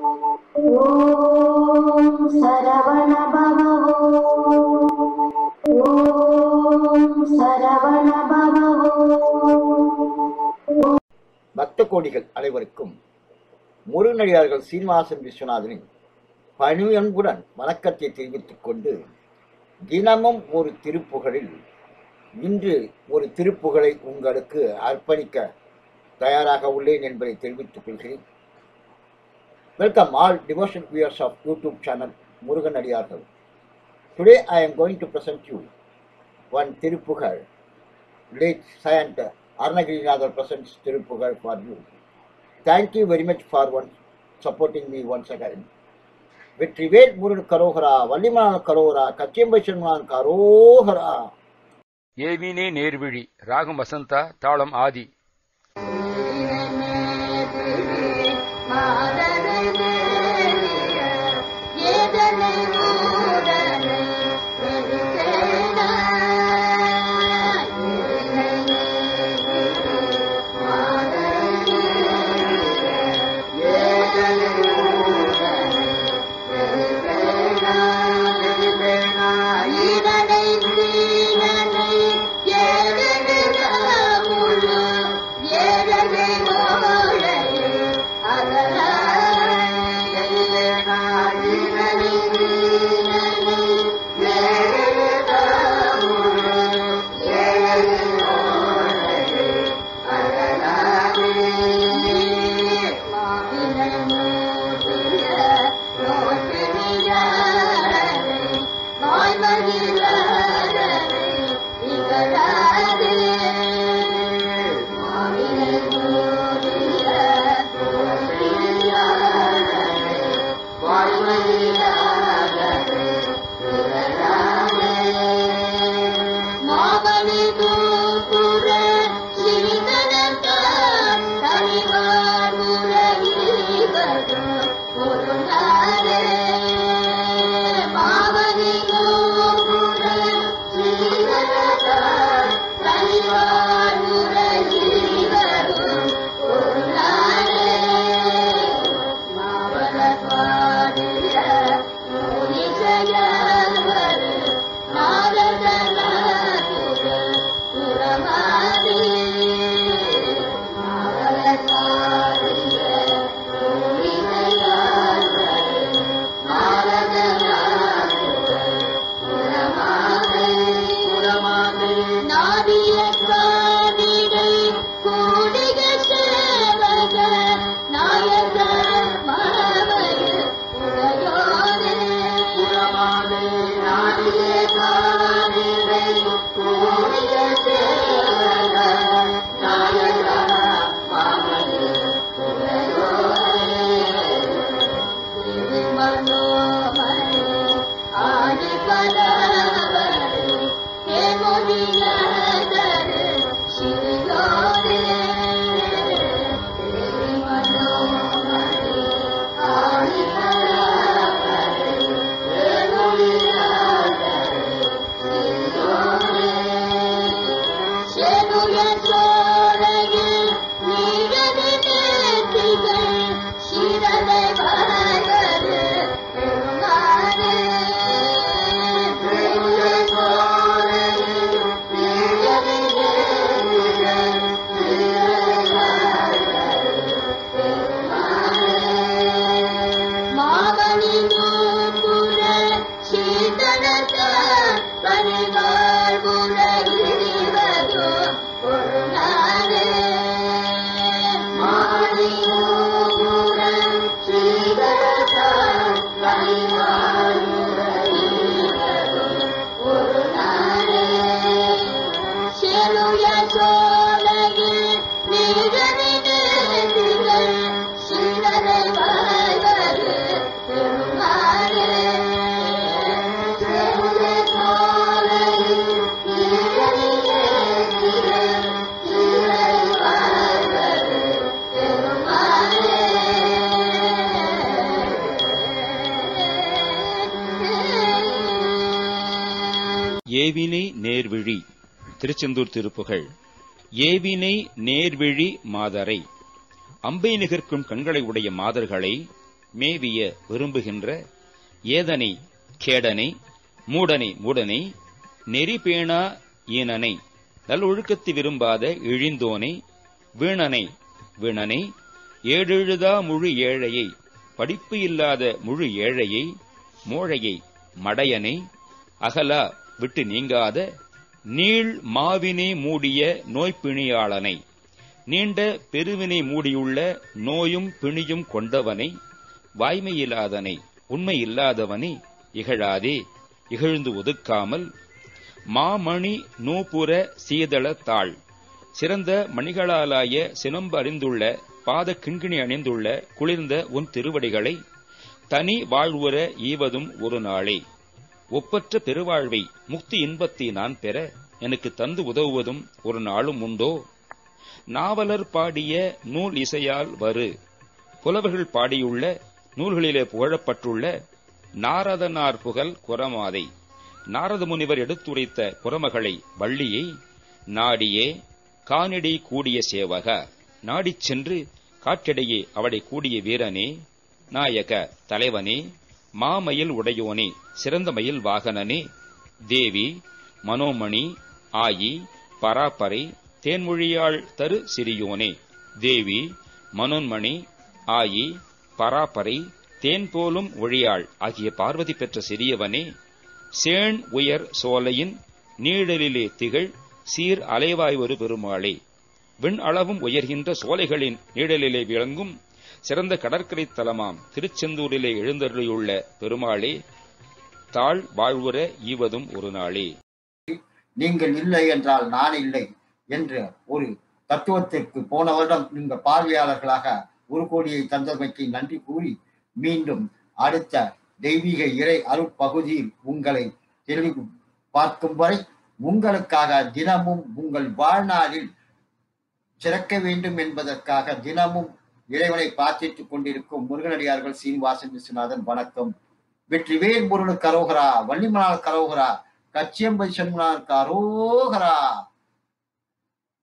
ஓம் சரவண பவ ஓம் சரவண பவ. பக்த கோடிகள் அனைவருக்கும் முருகனடியார்கள் சீனிவாசன் விஸ்வநாதனின் பணிவன்புடன் வணக்கத்தை தெரிவித்துக் கொண்டு, தினமும் ஒரு திருப்புகழில் இன்று ஒரு திருப்புகழை உங்களுக்கு அர்ப்பணிக்க தயாராக உள்ளேன் என்பதை தெரிவித்துக் கொள்கிறேன். Welcome all devotional viewers of YouTube channel Murugan Adiyargal. Today I am going to present you one Tirupugal. Late Saint Arunagirinathar presents Tirupugal for you. Thank you very much for supporting me once again. Vetrivel Murugan Karohara, Valiman Karohara, Kachimbachanan Karohara. ஏவினே நேர்விழி ராகம் வசந்தா தாளம் ஆதி. ஏவினை நேர்விழி திருச்செந்தூர் திருப்புகழ். ஏவினை நேர்விழி மாதரை, அம்பை நிகர்க்கும் கண்களை உடைய மாதர்களை மேவிய விரும்புகின்ற ஏதனை கேடனை மூடனை மூடனை நெறிபேணா ஈனனை நல்லொழுக்கத்தை விரும்பாத இழிந்தோனை வீணனை வீணனை ஏழெழுதா முழு ஏழையை படிப்பு இல்லாத முழு ஏழையை மோழையை மடையனை அகலா விட்டு நீங்காத நீள் மாவினை மூடிய நோய்பிணியாளனை நீண்ட பெருவினை மூடியுள்ள நோயும் பிணியும் கொண்டவனை வாய்மையில்லாதனை உண்மை இல்லாதவனை இகழாதே இகழ்ந்து ஒதுக்காமல் மாமணி நூபுர சீதள தாள் சிறந்த மணிகளாலாய சினம்பு அறிந்துள்ள பாத கிண்கிணி அணிந்துள்ள குளிர்ந்த உன் திருவடிகளை தனி வாழ்வுற ஈவதும் ஒரு நாளே ஒப்பற்ற பெருவாழ்வை முக்தி இன்பத்தை நான் பெற எனக்கு தந்து உதவுவதும் ஒரு நாளும் உண்டோ நாவலர் பாடிய நூல் இசையால் வரு புலவர்கள் பாடியுள்ள நூல்களிலே புகழப்பட்டுள்ள நாரதனார் புகழ் குரமாதை நாரத முனிவர் எடுத்துரைத்த குரமகளை வள்ளியை நாடியே காணிடை கூடிய சேவக நாடிச் சென்று காற்றிடையே அவளை கூடிய வீரனே நாயக தலைவனே மாமயில் உடையோனே சிறந்த மயில் வாகனனே தேவி மனோமணி ஆயி பராப்பரை தேன்மொழியாள் தரு சிறியோனே தேவி மனோன்மணி ஆயி பராப்பரை தேன் போலும் ஒழியாள் ஆகிய பார்வதி பெற்ற சிறியவனே சேண் உயர் சோலையின் நீழலிலே திகழ் சீர் அலைவாய் ஒரு பெருமாளே விண் அளவும் உயர்கின்ற சோலைகளின் நீழலிலே விளங்கும் சிறந்த கடற்கரை தலமாம் திருச்செந்தூரிலே எழுந்தருளியுள்ள பெருமாளே தாழ் வாழ்வுற ஈவதும் ஒரு நாளே. நீங்கள் இல்லை என்றால் நான் இல்லை என்ற ஒரு தத்துவத்திற்கு போன வருடம் நீங்கள் பார்வையாளர்களாக ஒரு கோடியை தந்தமைக்கு நன்றி கூறி மீண்டும் அடுத்த தெய்வீக இறை அருட்பகுதியில் உங்களை தெளிவு பார்க்கும் வரை உங்களுக்காக தினமும் உங்கள் வாழ்நாளில் சிறக்க வேண்டும் என்பதற்காக தினமும் இறைவனை பிரார்த்தித்துக் கொண்டிருக்கும் முருகனடியார்கள் சீனிவாசன் விஸ்வநாதன். வணக்கம். வெற்றிவேல் முருகனுக்கு அரோகரா, வள்ளிமலால் கரோகரா, கச்சியம்பதி சண்முகனாருக்கு அரோகரா.